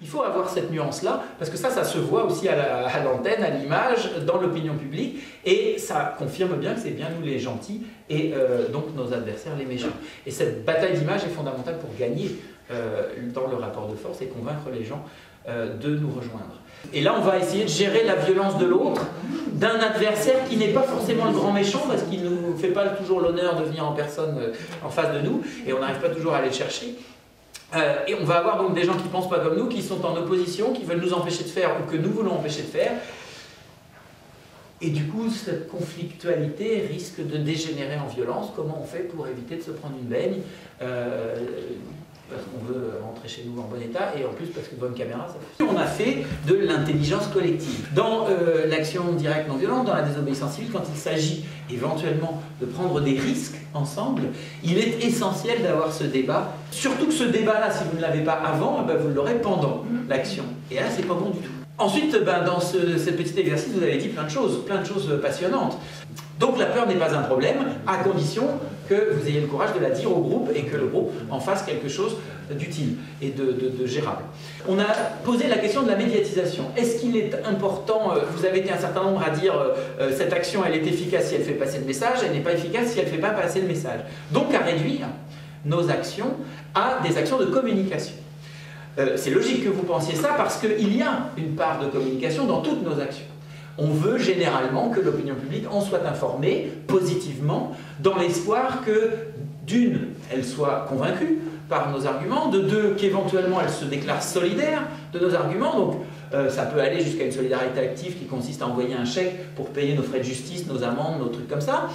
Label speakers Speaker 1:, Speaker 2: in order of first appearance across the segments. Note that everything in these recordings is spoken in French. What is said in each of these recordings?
Speaker 1: Il faut avoir cette nuance-là, parce que ça se voit aussi à l'antenne, à l'image, dans l'opinion publique, et ça confirme bien que c'est bien nous les gentils, et donc nos adversaires les méchants. Et cette bataille d'image est fondamentale pour gagner dans le rapport de force et convaincre les gens de nous rejoindre. Et là, on va essayer de gérer la violence de l'autre, d'un adversaire qui n'est pas forcément le grand méchant, parce qu'il ne nous fait pas toujours l'honneur de venir en personne en face de nous, et on n'arrive pas toujours à aller le chercher. Et on va avoir donc des gens qui ne pensent pas comme nous, qui sont en opposition, qui veulent nous empêcher de faire ou que nous voulons empêcher de faire. Et du coup, cette conflictualité risque de dégénérer en violence. Comment on fait pour éviter de se prendre une baigne parce qu'on veut rentrer chez nous en bon état, et en plus parce que bonne caméra, ça fait. On a fait de l'intelligence collective. Dans l'action directe non violente, dans la désobéissance civile, quand il s'agit éventuellement de prendre des risques ensemble, il est essentiel d'avoir ce débat. Surtout que ce débat-là, si vous ne l'avez pas avant, vous l'aurez pendant l'action. Et là, c'est pas bon du tout. Ensuite, dans ce petit exercice, vous avez dit plein de choses passionnantes. Donc la peur n'est pas un problème, à condition que vous ayez le courage de la dire au groupe et que le groupe en fasse quelque chose d'utile et de gérable. On a posé la question de la médiatisation. Est-ce qu'il est important, vous avez été un certain nombre à dire cette action elle est efficace si elle fait passer le message, elle n'est pas efficace si elle ne fait pas passer le message. Donc à réduire nos actions à des actions de communication. C'est logique que vous pensiez ça parce qu'il y a une part de communication dans toutes nos actions. On veut généralement que l'opinion publique en soit informée positivement, dans l'espoir que, d'une, elle soit convaincue par nos arguments, de deux, qu'éventuellement elle se déclare solidaire de nos arguments. Donc ça peut aller jusqu'à une solidarité active qui consiste à envoyer un chèque pour payer nos frais de justice, nos amendes, nos trucs comme ça,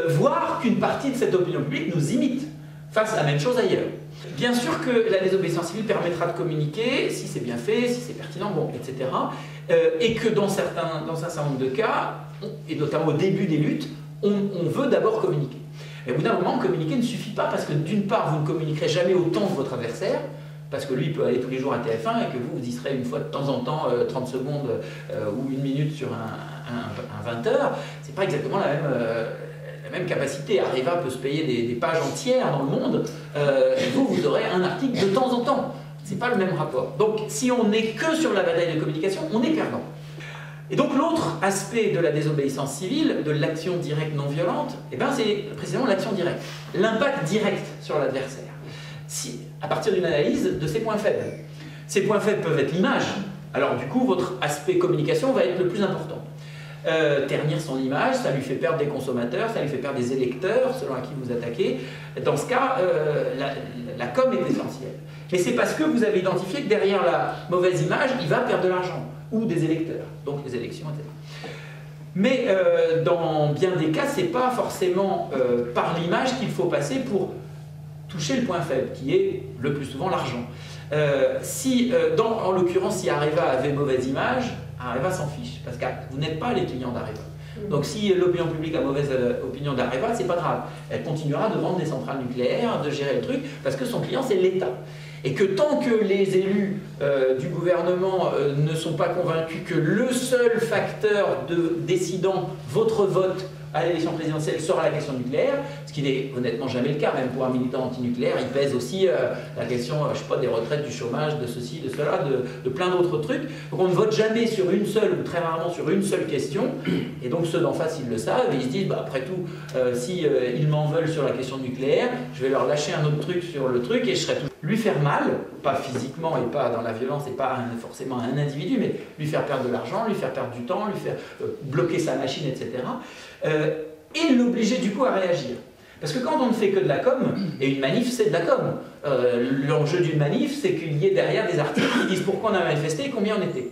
Speaker 1: voire qu'une partie de cette opinion publique nous imite, fasse la même chose ailleurs. Bien sûr que la désobéissance civile permettra de communiquer, si c'est bien fait, si c'est pertinent, bon, etc. Et que dans un certain nombre de cas, et notamment au début des luttes, on veut d'abord communiquer. Mais au bout d'un moment, communiquer ne suffit pas parce que d'une part, vous ne communiquerez jamais autant que votre adversaire, parce que lui, il peut aller tous les jours à TF1 et que vous y serez une fois de temps en temps, 30 secondes ou une minute sur un 20 heures. C'est pas exactement la même capacité. Areva peut se payer des pages entières dans le monde, et vous aurez un article de temps en temps. C'est pas le même rapport. Donc, si on n'est que sur la bataille de communication, on est perdant. Et donc, l'autre aspect de la désobéissance civile, de l'action directe non violente, c'est précisément l'action directe. L'impact direct sur l'adversaire. À partir d'une analyse de ses points faibles. Ces points faibles peuvent être l'image. Alors, du coup, votre aspect communication va être le plus important. Ternir son image, ça lui fait perdre des consommateurs, ça lui fait perdre des électeurs, selon à qui vous attaquez. Dans ce cas, la com est essentielle. Mais c'est parce que vous avez identifié que derrière la mauvaise image, il va perdre de l'argent, ou des électeurs, donc les élections, etc. Mais dans bien des cas, ce n'est pas forcément par l'image qu'il faut passer pour toucher le point faible, qui est le plus souvent l'argent. En l'occurrence, si Areva avait mauvaise image, Areva s'en fiche, parce que vous n'êtes pas les clients d'Areva. Donc si l'opinion publique a mauvaise opinion d'Areva, c'est pas grave. Elle continuera de vendre des centrales nucléaires, de gérer le truc, parce que son client c'est l'État. Et que tant que les élus du gouvernement ne sont pas convaincus que le seul facteur décidant votre vote à l'élection présidentielle sera la question nucléaire, ce qui n'est honnêtement jamais le cas, même pour un militant anti-nucléaire, il pèse aussi la question, je sais pas, des retraites, du chômage, de ceci, de cela, de plein d'autres trucs. Donc on ne vote jamais sur une seule, ou très rarement sur une seule question, et donc ceux d'en face, ils le savent, et ils se disent, après tout, si ils m'en veulent sur la question nucléaire, je vais leur lâcher un autre truc sur le truc, et je serai tout... Lui faire mal, pas physiquement et pas dans la violence, et pas forcément à un individu, mais lui faire perdre de l'argent, lui faire perdre du temps, lui faire bloquer sa machine, etc. Et l'obliger du coup à réagir. Parce que quand on ne fait que de la com, et une manif c'est de la com, l'enjeu d'une manif c'est qu'il y ait derrière des articles qui disent pourquoi on a manifesté et combien on était.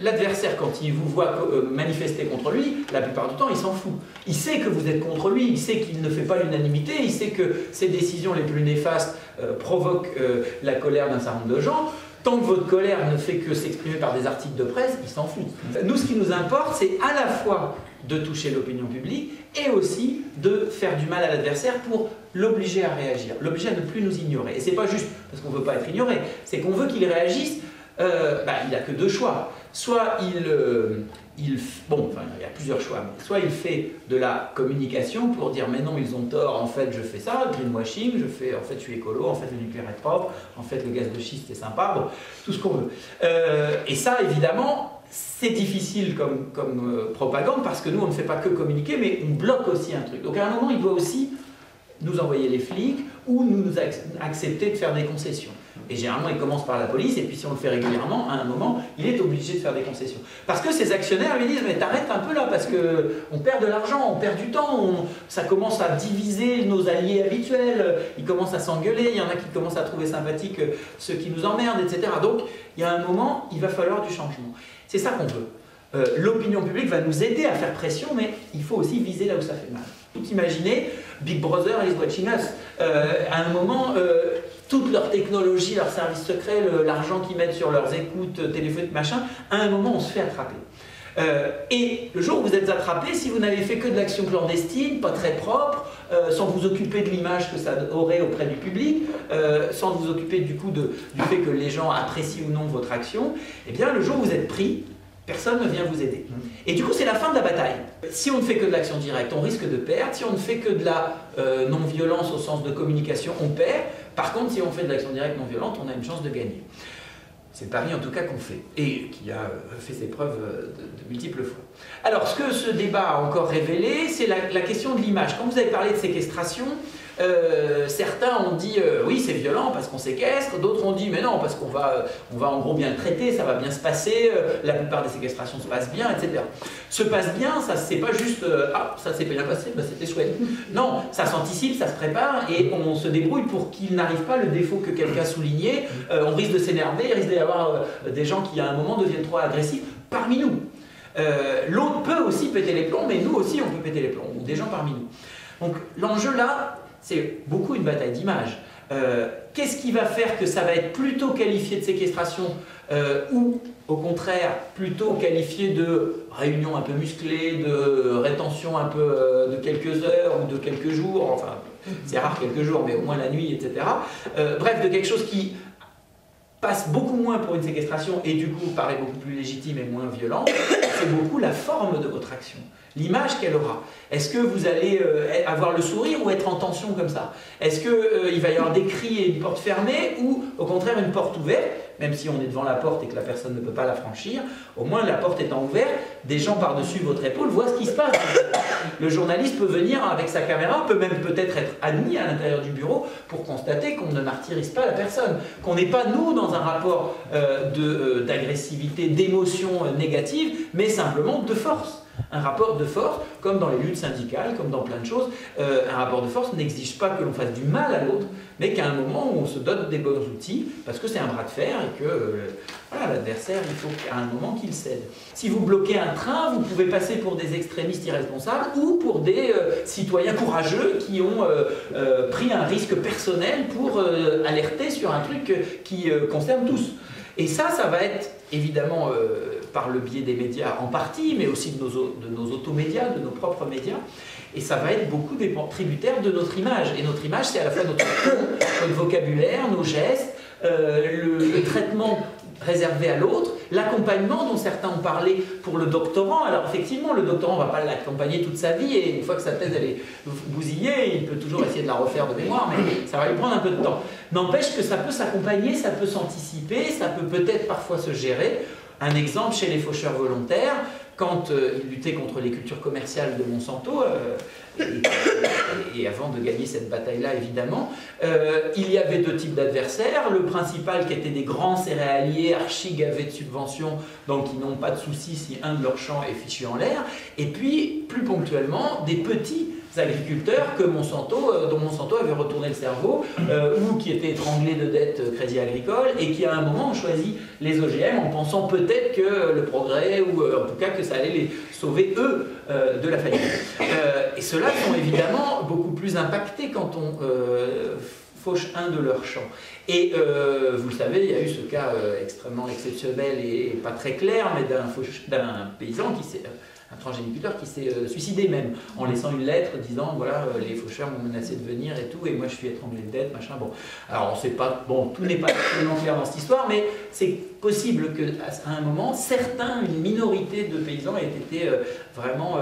Speaker 1: L'adversaire, quand il vous voit manifester contre lui, la plupart du temps, il s'en fout. Il sait que vous êtes contre lui, il sait qu'il ne fait pas l'unanimité, il sait que ses décisions les plus néfastes provoquent la colère d'un certain nombre de gens. Tant que votre colère ne fait que s'exprimer par des articles de presse, il s'en fout. Nous, ce qui nous importe, c'est à la fois de toucher l'opinion publique et aussi de faire du mal à l'adversaire pour l'obliger à réagir, l'obliger à ne plus nous ignorer. Et c'est pas juste parce qu'on ne veut pas être ignoré, c'est qu'on veut qu'il réagisse il n'a que deux choix. Soit il y a plusieurs choix. Soit il fait de la communication pour dire mais non, ils ont tort, en fait je fais ça, greenwashing, en fait je suis écolo, en fait le nucléaire est propre, en fait le gaz de schiste c'est sympa, bon, tout ce qu'on veut. Et ça évidemment, c'est difficile comme propagande parce que nous on ne fait pas que communiquer, mais on bloque aussi un truc. Donc à un moment il doit aussi nous envoyer les flics ou nous accepter de faire des concessions. Et généralement, il commence par la police, et puis si on le fait régulièrement, à un moment, il est obligé de faire des concessions. Parce que ces actionnaires lui disent, mais t'arrêtes un peu là, parce qu'on perd de l'argent, on perd du temps, ça commence à diviser nos alliés habituels, ils commencent à s'engueuler, il y en a qui commencent à trouver sympathiques ceux qui nous emmerdent, etc. Donc, il y a un moment, il va falloir du changement. C'est ça qu'on veut. L'opinion publique va nous aider à faire pression, mais il faut aussi viser là où ça fait mal. Tout imaginer, Big Brother is watching us. À un moment, toute leur technologie, leurs services secrets, l'argent qu'ils mettent sur leurs écoutes téléphoniques, machin, à un moment on se fait attraper. Et le jour où vous êtes attrapé, si vous n'avez fait que de l'action clandestine, pas très propre, sans vous occuper de l'image que ça aurait auprès du public, sans vous occuper du coup du fait que les gens apprécient ou non votre action, eh bien le jour où vous êtes pris, personne ne vient vous aider. Et du coup, c'est la fin de la bataille. Si on ne fait que de l'action directe, on risque de perdre. Si on ne fait que de la non-violence au sens de communication, on perd. Par contre, si on fait de l'action directe non-violente, on a une chance de gagner. C'est le pari en tout cas qu'on fait, et qui a fait ses preuves de multiples fois. Alors, ce que ce débat a encore révélé, c'est la question de l'image. Quand vous avez parlé de séquestration, certains ont dit oui c'est violent parce qu'on séquestre, d'autres ont dit mais non parce qu'on va en gros bien le traiter, ça va bien se passer, la plupart des séquestrations se passent bien, etc. Se passe bien, ça c'est pas juste ah ça s'est bien passé, bah, c'était chouette. Non, ça s'anticipe, ça se prépare et on se débrouille pour qu'il n'arrive pas le défaut que quelqu'un soulignait. On risque de s'énerver, il risque d'y avoir des gens qui à un moment deviennent trop agressifs parmi nous. L'autre peut aussi péter les plombs, mais nous aussi on peut péter les plombs, ou des gens parmi nous. Donc l'enjeu là, c'est beaucoup une bataille d'image. Qu'est-ce qui va faire que ça va être plutôt qualifié de séquestration ou au contraire plutôt qualifié de réunion un peu musclée, de rétention un peu de quelques heures ou de quelques jours, enfin c'est rare quelques jours mais au moins la nuit, etc. Bref, de quelque chose qui passe beaucoup moins pour une séquestration et du coup paraît beaucoup plus légitime et moins violent, c'est beaucoup la forme de votre action, l'image qu'elle aura. Est-ce que vous allez avoir le sourire ou être en tension comme ça? Est-ce qu'il va y avoir des cris et une porte fermée ou au contraire une porte ouverte, même si on est devant la porte et que la personne ne peut pas la franchir, au moins la porte étant ouverte, des gens par-dessus votre épaule voient ce qui se passe. Le journaliste peut venir avec sa caméra, peut même peut-être être admis à l'intérieur du bureau pour constater qu'on ne martyrise pas la personne, qu'on n'est pas nous dans un rapport d'agressivité, d'émotion négative, mais simplement de force. Un rapport de force, comme dans les luttes syndicales, comme dans plein de choses, un rapport de force n'exige pas que l'on fasse du mal à l'autre, mais qu'à un moment où on se dote des bons outils, parce que c'est un bras de fer et que voilà, l'adversaire, il faut qu'à un moment qu'il cède. Si vous bloquez un train, vous pouvez passer pour des extrémistes irresponsables ou pour des citoyens courageux qui ont pris un risque personnel pour alerter sur un truc qui concerne tous. Et ça va être évidemment par le biais des médias en partie, mais aussi de nos automédias, de nos propres médias. Et ça va être beaucoup tributaire de notre image. Et notre image, c'est à la fois notre ton, notre vocabulaire, nos gestes, le traitement réservé à l'autre, l'accompagnement dont certains ont parlé pour le doctorant. Alors effectivement, le doctorant ne va pas l'accompagner toute sa vie et une fois que sa thèse elle est bousillée, il peut toujours essayer de la refaire de mémoire, mais ça va lui prendre un peu de temps. N'empêche que ça peut s'accompagner, ça peut s'anticiper, ça peut peut-être parfois se gérer. Un exemple chez les faucheurs volontaires, quand ils luttaient contre les cultures commerciales de Monsanto, et avant de gagner cette bataille-là évidemment, il y avait deux types d'adversaires. Le principal qui était des grands céréaliers archi gavés de subventions, donc qui n'ont pas de soucis si un de leurs champs est fichu en l'air, et puis plus ponctuellement des petits agriculteurs dont Monsanto avait retourné le cerveau ou qui étaient étranglés de dettes Crédit Agricole et qui à un moment ont choisi les OGM en pensant peut-être que le progrès ou en tout cas que ça allait les sauver eux de la faillite. Et ceux-là sont évidemment beaucoup plus impactés quand on fauche un de leurs champs. Et vous le savez, il y a eu ce cas extrêmement exceptionnel et pas très clair, mais d'un paysan qui s'est un transgéniculteur qui s'est suicidé même, en laissant une lettre disant voilà, les faucheurs m'ont menacé de venir et tout, et moi je suis étranglé de dette, machin. Bon, alors on sait pas, bon, tout n'est pas absolument clair dans cette histoire, mais c'est possible qu'à un moment, une minorité de paysans aient été vraiment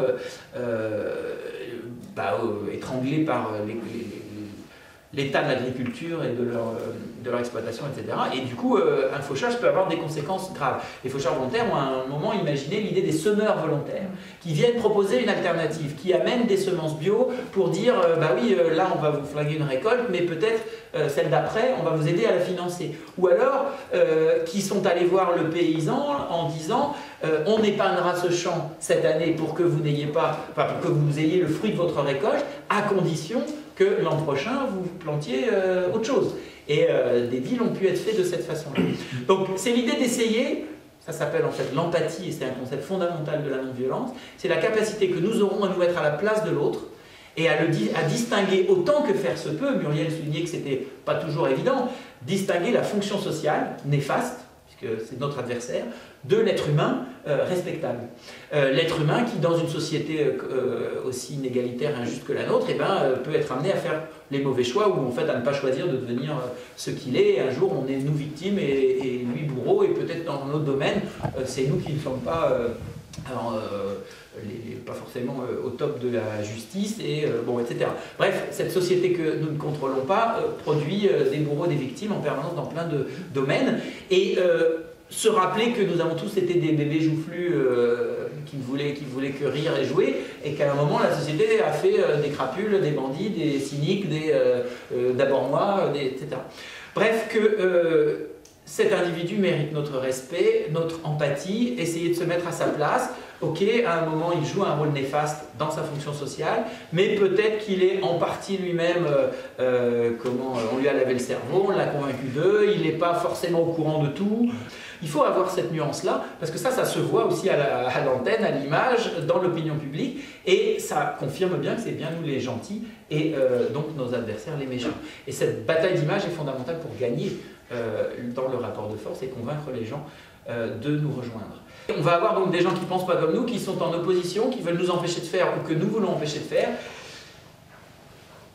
Speaker 1: étranglés par l'état de l'agriculture et de leur exploitation, etc. Et du coup, un fauchage peut avoir des conséquences graves. Les faucheurs volontaires ont à un moment imaginé l'idée des semeurs volontaires, qui viennent proposer une alternative, qui amènent des semences bio pour dire, bah oui, là on va vous flinguer une récolte, mais peut-être celle d'après, on va vous aider à la financer. Ou alors, qui sont allés voir le paysan en disant, on épargnera ce champ cette année pour que vous n'ayez pas, enfin, pour que vous ayez le fruit de votre récolte, à condition que l'an prochain, vous plantiez autre chose. Et des deals ont pu être faits de cette façon-là. Donc, c'est l'idée d'essayer, ça s'appelle en fait l'empathie, et c'est un concept fondamental de la non-violence, c'est la capacité que nous aurons à nous mettre à la place de l'autre, et à distinguer autant que faire se peut, Muriel soulignait que ce n'était pas toujours évident, distinguer la fonction sociale néfaste, puisque c'est notre adversaire, de l'être humain respectable. L'être humain qui, dans une société aussi inégalitaire et injuste que la nôtre, peut être amené à faire les mauvais choix ou en fait à ne pas choisir de devenir ce qu'il est. Et un jour, on est nous victimes et lui bourreau, et peut-être dans un autre domaine, c'est nous qui ne sommes pas... pas forcément au top de la justice, et bon, etc. Bref, cette société que nous ne contrôlons pas produit des bourreaux, des victimes en permanence dans plein de domaines. Et se rappeler que nous avons tous été des bébés joufflus qui ne voulaient que rire et jouer, et qu'à un moment la société a fait des crapules, des bandits, des cyniques, d'abord moi, etc. Bref, que cet individu mérite notre respect, notre empathie, essayer de se mettre à sa place. Ok, à un moment il joue un rôle néfaste dans sa fonction sociale, mais peut-être qu'il est en partie lui-même, on lui a lavé le cerveau, on l'a convaincu d'eux, il n'est pas forcément au courant de tout. Il faut avoir cette nuance-là, parce que ça se voit aussi à l'antenne, à l'image, dans l'opinion publique, et ça confirme bien que c'est bien nous les gentils, et donc nos adversaires les méchants. Et cette bataille d'image est fondamentale pour gagner dans le rapport de force et convaincre les gens de nous rejoindre. On va avoir donc des gens qui ne pensent pas comme nous, qui sont en opposition, qui veulent nous empêcher de faire ou que nous voulons empêcher de faire.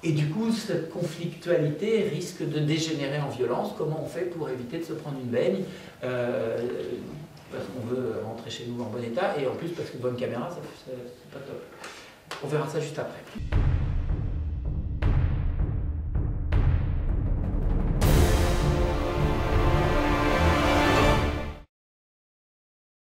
Speaker 1: Et du coup, cette conflictualité risque de dégénérer en violence. Comment on fait pour éviter de se prendre une baigne parce qu'on veut rentrer chez nous en bon état, et en plus parce que bonne caméra, c'est pas top. On verra ça juste après.